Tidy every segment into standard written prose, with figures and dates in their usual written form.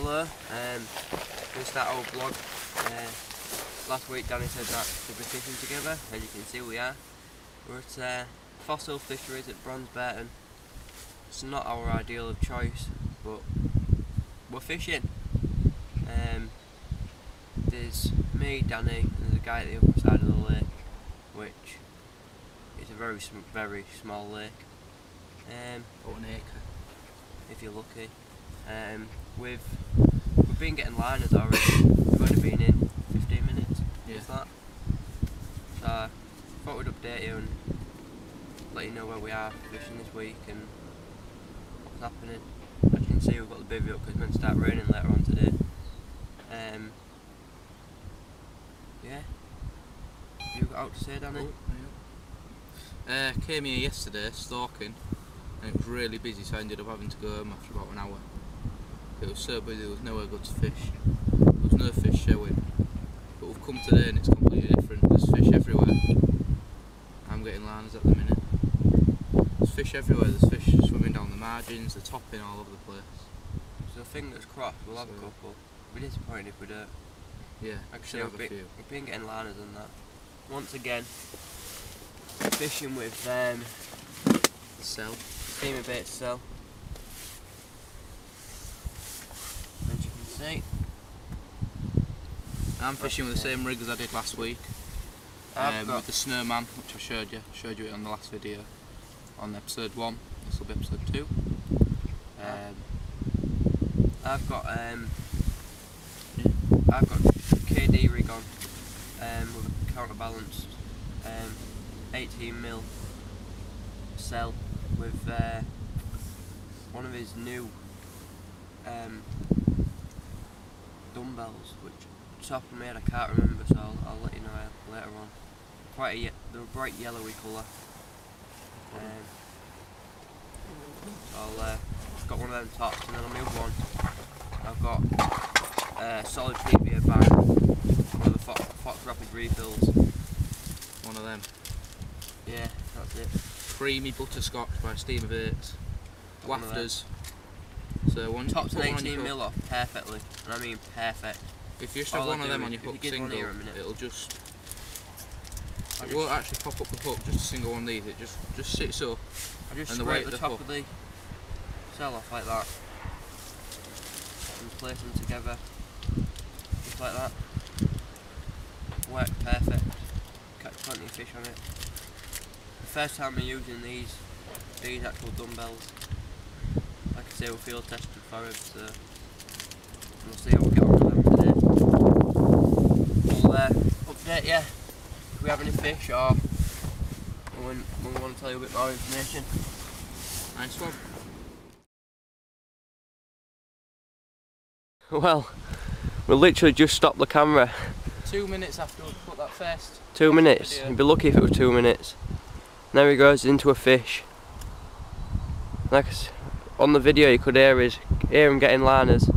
Hello, we'll start our vlog. Last week Danny said that we'll be fishing together. As you can see, we are. We're at Fosse Fisheries at Bronsburton. It's not our ideal of choice, but we're fishing. There's me, Danny, and there's a guy at the other side of the lake, which is a very small lake. About an acre, if you're lucky. We've been getting liners already. We've only been in 15 minutes. yeah. Is that? So I thought we'd update you and let you know where we are fishing this week and what's happening. As you can see, we've got the bivvy up because it's meant to start raining later on today. Yeah. What you got out to say, Danny? Came here yesterday stalking, and it was really busy, so I ended up having to go home after about an hour. It was so busy, there was nowhere good to fish. There was no fish showing. But we've come today and it's completely different. There's fish everywhere. I'm getting liners at the minute. There's fish everywhere, there's fish swimming down the margins, they're topping all over the place. So fingers crossed, we'll have a couple. We'll be disappointed if we don't. Yeah, actually we've been getting liners and that. Once again, fishing with steamer bait cell. As you can see, I'm fishing with the same rig as I did last week. With the snowman, which I showed you it on the last video, on episode 1. This will be episode 2. I've got KD rig on with a counterbalanced 18mm cell with one of his new dumbbells, which top of my head I can't remember, so I'll let you know later on. They're a bright yellowy colour. I've got one of them tops, and then on the other one I've got solid PVA bag, one of the Fox Rapid refills. One of them. Yeah, that's it. Creamy butterscotch by Steamer Baits. Wafters. So one tops an 18mm off perfectly, and I mean perfect. If you just have one of them on your hook single, it'll just... It won't actually pop up the hook, just a single one of these, it just sits up. I just and scrape the top of the cell off like that and place them together just like that. Works perfect, catch plenty of fish on it. The first time I'm using these actual dumbbells. Like I say, we're field testing for them, so we'll see how we get on with them today. We'll update you if we have any fish or when we want to tell you a bit more information. Nice one. Well, we literally just stopped the camera. 2 minutes after we put that first. 2 minutes? You'd be lucky if it was 2 minutes. Now he goes into a fish. Like on the video you could hear him getting liners.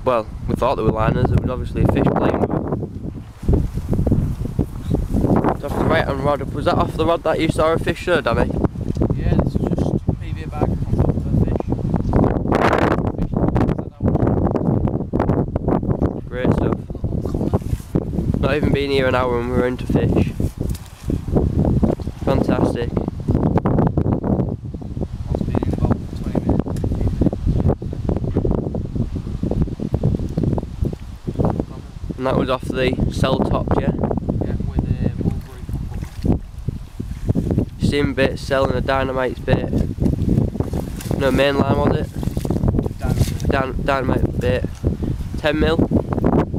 Well, we thought they were liners, it was obviously a fish playing with them. It's off the right hand rod. Was that off the rod that you saw a fish though, Danny? Yeah, this is just a PVA bag on top of a fish. Great stuff. Not even been here an hour and we're into fish. Fantastic. It's been in about 20 minutes. And that was off the cell top, yeah? Yeah, with a mulberry pop-up. Steam bait, cell and a dynamite bait. No, mainline was it? Dynamite bait. 10mm?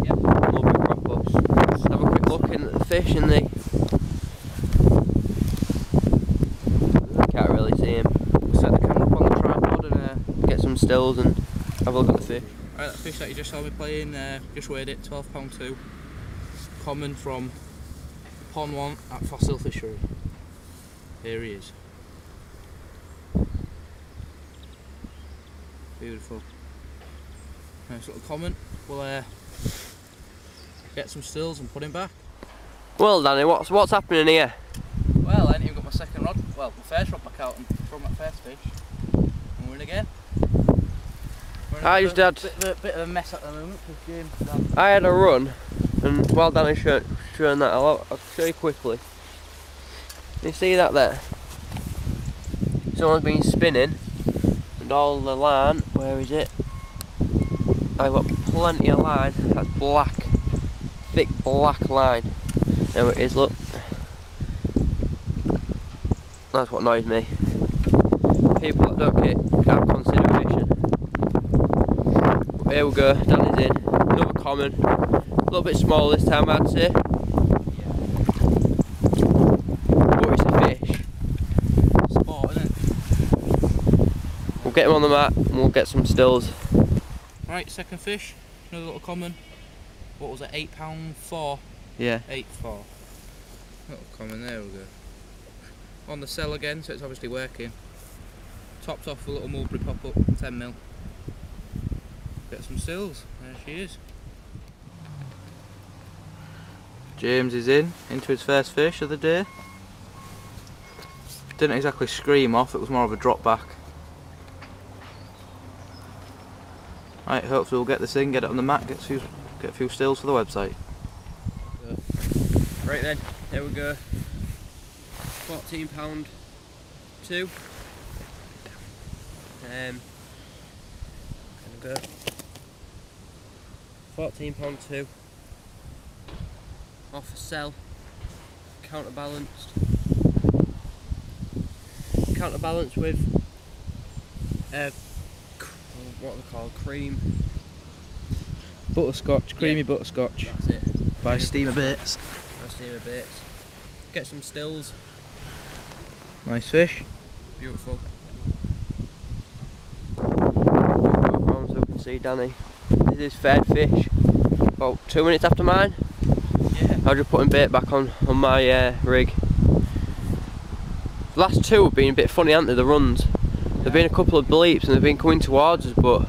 Yep. Mulberry prop-ups. Let's have a quick look in at the fish in the... Can't really see him. We'll set the camera up on the tripod and get some stills and have a look at the fish. Right, that fish that you just saw me playing, just weighed it, £12.2. Common from Pond 1 at Fosse Fishery. Here he is. Beautiful. Nice little common. We'll get some stills and put him back. Well, Danny, what's happening here? Well, I ain't even got my second rod. Well, my first rod back out and from my first fish. And we're in again. We're I just had a bit of a mess at the moment because James is down. I had a run, and while Danny's showing that, I'll show you quickly. You see that there? Someone's been spinning, and all the line, where is it? I've got plenty of line. That's black, thick black line. There it is, look. That's what annoys me. People that don't have consideration. But here we go, Danny's in. Another common. A little bit smaller this time, I'd say. Yeah. But it's a fish. Sport, isn't it? We'll get him on the mat and we'll get some stills. Right, second fish. Another little common. What was it, £8.4? Yeah. 8.4. Little common, there we go. On the cell again, so it's obviously working. Topped off a little mulberry pop-up, 10mm. Get some stills, there she is. James is into his first fish of the day. Didn't exactly scream off, it was more of a drop back. Right, hopefully we'll get this in, get it on the mat, get a few stills for the website. Right then, there we go. £14 2. There we go. £14 2. Off a cell. Counterbalanced. Counterbalanced with what are they called? Cream. Butterscotch, creamy Yeah. butterscotch. That's it. By Steamer Baits. By Steamer Baits. Get some stills. Nice fish. Beautiful. So we can see Danny. This is fed fish. About 2 minutes after mine. Yeah. I was just putting bait back on my rig. The last two have been a bit funny, haven't they, the runs? There've been a couple of bleeps and they've been coming towards us, but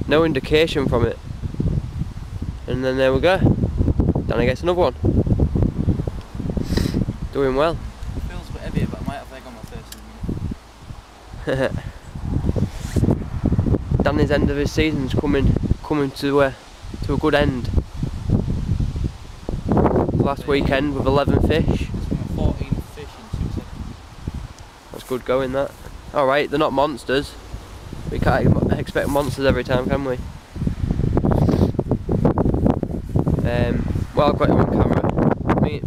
no indication from it. And then there we go. Danny gets another one. Doing well. Feels a bit heavier, but I might have egg on my face in a minute. Danny's end of his season's coming to a good end. Last weekend with 11 fish. 14 fish in 2 seconds. That's good going, that. Alright, they're not monsters. We can't expect monsters every time, can we? Well, I've got it on camera.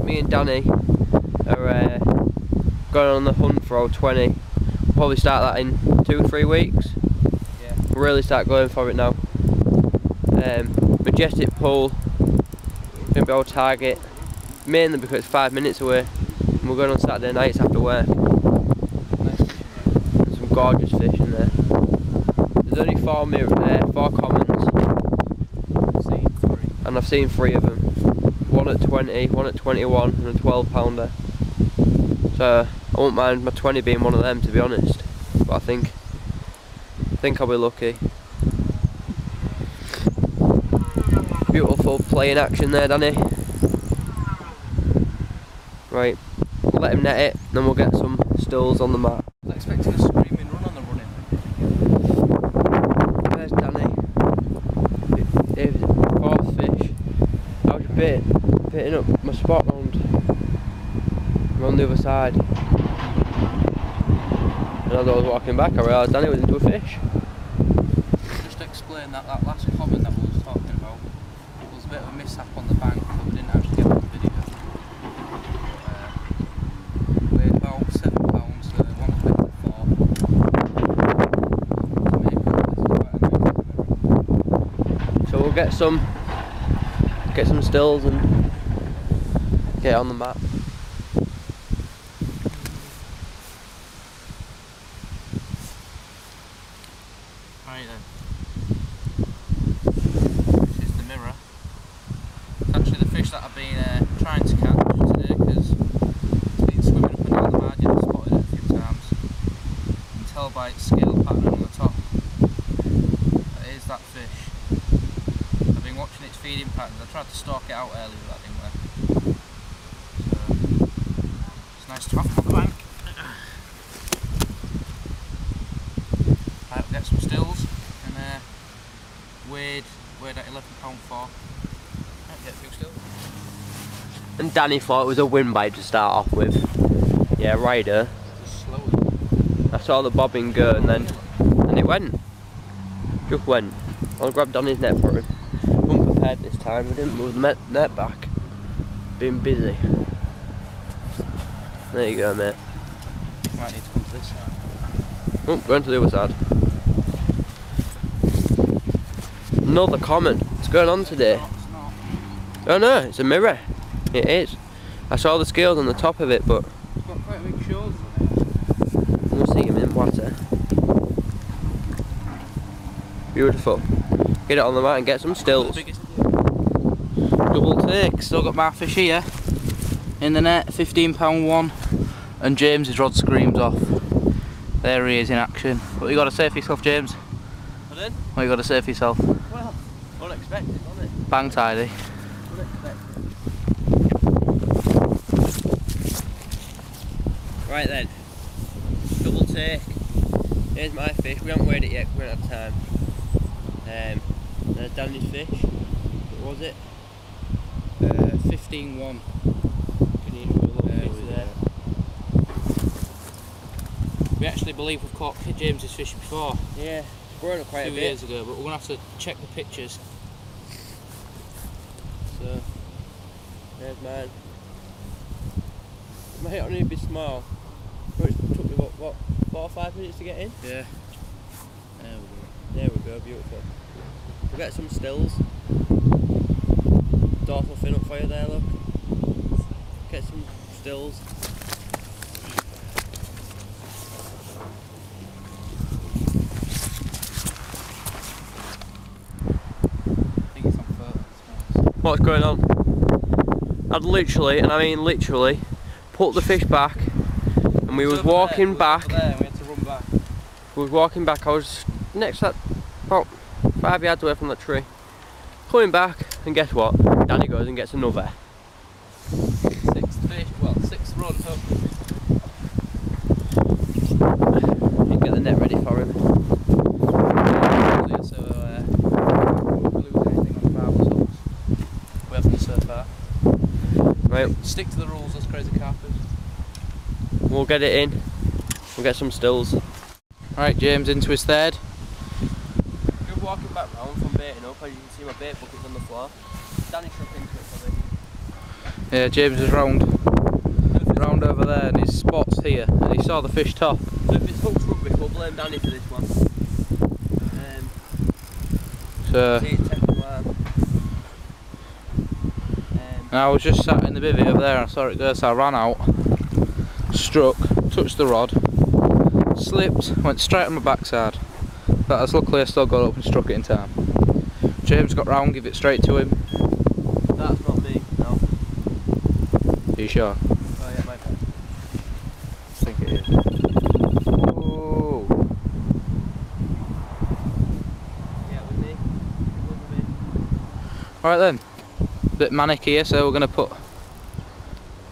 Me and Danny are going on the hunt for old 20. We'll probably start that in 2-3 weeks. Yeah. We'll really start going for it now. Majestic pool. Gonna be our target. Mainly because it's 5 minutes away. And we're going on Saturday nights after work. There's some gorgeous fish in there. There's only 4 commons. And I've seen 3 of them. One at 20, one at 21 and a 12-pounder. So I won't mind my 20 being one of them, to be honest. But I think I'll be lucky. Beautiful play in action there, Danny. Right, we'll let him net it, then we'll get some stills on the mat. I was expecting a screaming run on the running. There's Danny. There's 4th fish. I was baiting up my spot round. I'm on the other side. And as I was walking back, I realised Danny was into a fish. Just explain that last comment that we was talking about. It was a bit of a mishap on the bank, but we didn't actually get on the video. Weighed about £7, one at 4. So we'll get some stills and get it on the mat. Right then. This is the mirror. It's actually the fish that I've been trying to catch today because it's been swimming up and down the margin. I've spotted it a few times. You can tell by its scale pattern on the top. That is that fish. I've been watching its feeding patterns. I tried to stalk it out earlier, but that didn't work. So it's nice to have on the bank. Right, we'll get some stills and weighed at £11.4. Can't get through still. And Danny thought it was a wind bite to start off with. Yeah, rider. Just slow. I saw the bobbing go and then it went. Just went. I grabbed Danny's net for him. Unprepared this time, we didn't move the net back. Been busy. There you go, mate. Might need to come to this side. Oh, going to the other side. Another common. What's going on today? No, it's not. Oh no, it's a mirror. It is. I saw the scales on the top of it, but It's got quite big shoulders on it. we'll see him in water. Beautiful. Get it on the mat and get some stills. Double take. Still got my fish here in the net, £15 one, and James's rod screams off. There he is in action. What you got to say for yourself, James? Pardon? What you got to say for yourself? Well, unexpected, wasn't it? Bang tidy. Unexpected. Right then, double take. Here's my fish. We haven't weighed it yet because we don't have time. There's Danny's fish. What was it? 15-1. Can you do a little fish there? We actually believe we've caught James's fish before. Yeah, grown up quite a 2 bit. years ago, but we're going to have to check the pictures. So, there's mine. Might only be small. But it took me what 4 or 5 minutes to get in? Yeah. There we go, beautiful. We'll get some stills. Dorsal fin up for you there, look. Get some stills. I think it's on photo. What's going on? I'd literally, and I mean literally, put the fish back and we was walking back. We had to run back. We was walking back, I was next to that, about 5 yards away from that tree. Coming back, and guess what? Danny goes and gets another. 6th fish, well, 6th run, hopefully. You get the net ready for him. So, we'll lose anything on the barber socks. We haven't so far. Right, Stick to the rules as crazy carpers. we'll get it in. We'll get some stills. Right, James into his third. Just walking back round from baiting up, as you can see my bait bucket's on the floor. Danny struck into it for me. Yeah, James is round over there, and his spot's here, and he saw the fish top. So if it's hooked rugby, we'll blame Danny for this one. So, See, it's technical arm. and I was just sat in the bivvy over there, and I saw it go, so I ran out, struck, touched the rod, slipped, went straight on my backside. But as luckily I still got up and struck it in time. James got round, give it straight to him. That's not me, no. Are you sure? Oh yeah, my bad. I think it is. Whoa. Yeah, with me. It was me. Right then, bit manic here, so we're going to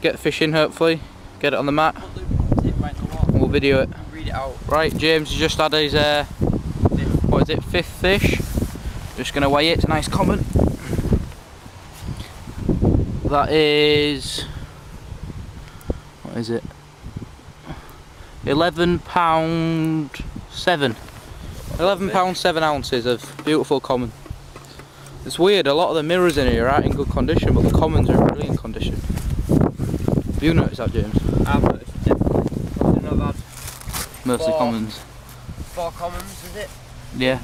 get the fish in hopefully, get it on the mat, and we'll video it. Read it out. Right, James has just had his, what is it, 5th fish. Just going to weigh it, it's a nice common. That is, what is it? £11.7. £11.7 ounces of beautiful common. It's weird, a lot of the mirrors in here aren't in good condition, but the commons are in brilliant condition. Have you noticed that, James? I've noticed it definitely. I've had Mostly commons. 4 commons, is it? Yeah.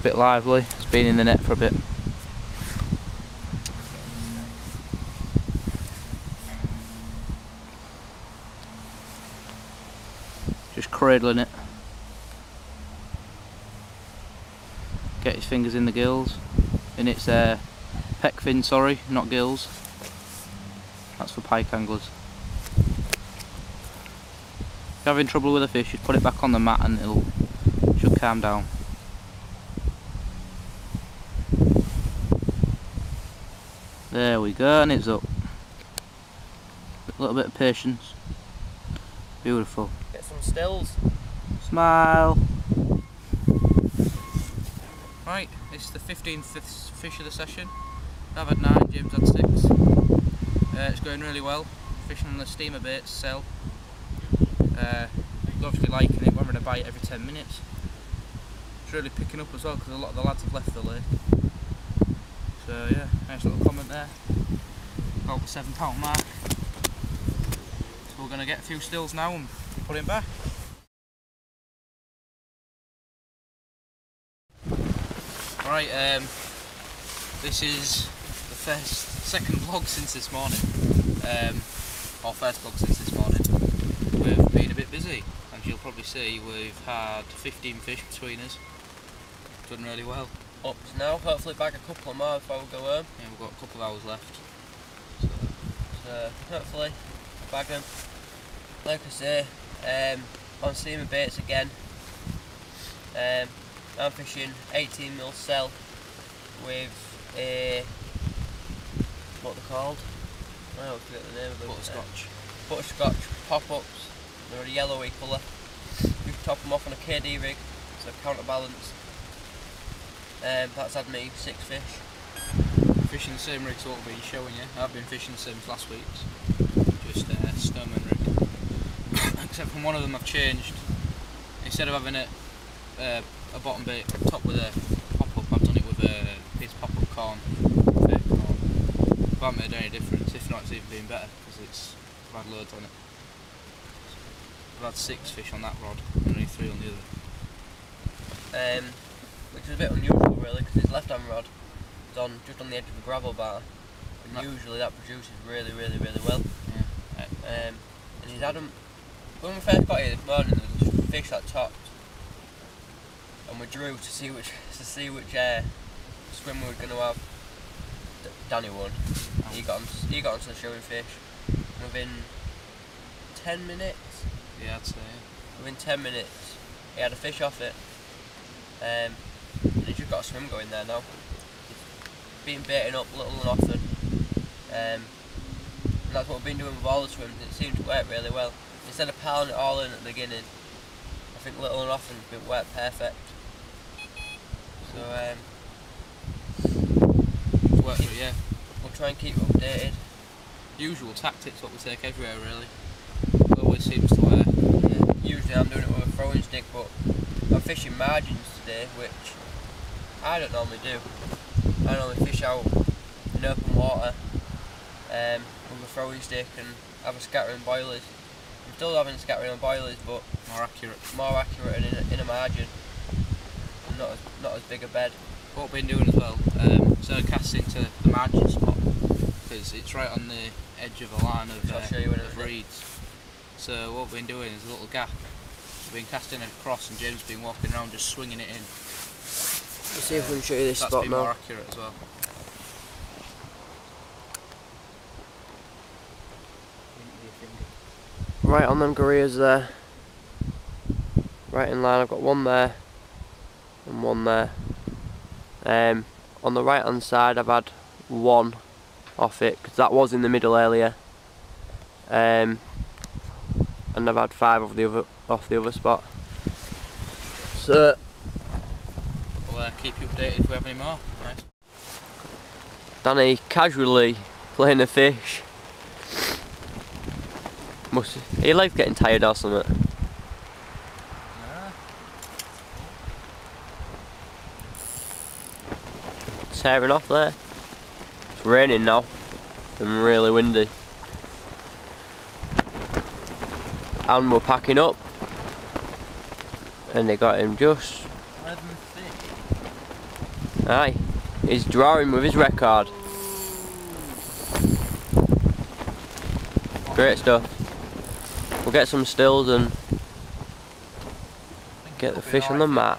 Bit lively, it's been in the net for a bit. Just cradling it. Get his fingers in the gills. In its peck fin, sorry, not gills. That's for pike anglers. If you're having trouble with a fish, just put it back on the mat and it should calm down. There we go, and it's up. A little bit of patience. Beautiful. Get some stills. Smile. Right, it's the 15th fish of the session. I've had 9, James had 6. It's going really well. Fishing on the steamer baits, Cell. He's obviously liking it. We're having a bite every 10 minutes. It's really picking up as well because a lot of the lads have left the lake. So yeah, nice little comment there. About the £7 mark. So we're going to get a few stills now and put him back. Right, this is the second vlog since this morning, or first vlog since this morning. We've been a bit busy, as you'll probably see. We've had 15 fish between us. Done really well. Up to now, hopefully bag a couple more before we go home. Yeah, we've got a couple of hours left. So hopefully bag them. Like I say, on steamer baits again. I'm fishing 18mm cell with a, what they're called? I forget the name of them. Butterscotch. Butterscotch pop-ups. They're a yellowy colour. You can top them off on a KD rig, so counterbalance. That's had me 6 fish. Fishing the same rig, so what we'll be showing you. I've been fishing the same as last week's. Just a snowman rig. Except from one of them I've changed. Instead of having it a bottom bait top with a pop-up, I've done it with a piece of pop-up corn, fake corn. It hasn't made any difference, if not it's even been better, because I've had loads on it. I've had 6 fish on that rod, and only 3 on the other. Which is a bit unusual really, because his left hand rod is just on the edge of a gravel bar, and usually that produces really well. Yeah. And he's had them, when we first got here this morning, there was fish that topped. And we drew to see which swim we were going to have. Danny won. He got onto the showing fish. And within 10 minutes. Yeah, I'd say. Within 10 minutes, he had a fish off it. And he's just got a swim going there now. He's been baiting up little and often. And that's what we've been doing with all the swims. It seemed to work really well. Instead of piling it all in at the beginning, I think little and often it worked perfect. So yeah, we'll try and keep updated. Usual tactics, what we take everywhere really. It always seems to work. Yeah. Usually I'm doing it with a throwing stick, but I'm fishing margins today, which I don't normally do. I normally fish out in open water with a throwing stick and have a scattering boilies. I'm still having scattering on boilies, but more accurate and in a margin. Not as big a bed. What we've been doing as well, so casting to the margin spot, because it's right on the edge of a line of reeds. So what we've been doing is a little gap. We've been casting it across and James has been walking around just swinging it in. Let's see if we can show you this spot now. That's been more accurate as well. Right on them gorillas there. Right in line, I've got one there. And one there. On the right hand side I've had one off it because that was in the middle earlier, and I've had 5 off the other spot. So we'll keep you updated if we have any more. Right. Danny casually playing a fish. He likes getting tired or something. Tearing off there. It's raining now and really windy, and we're packing up, and they got him just. Aye, he's drawing with his record. Great stuff. We'll get some stills and get the fish on the mat.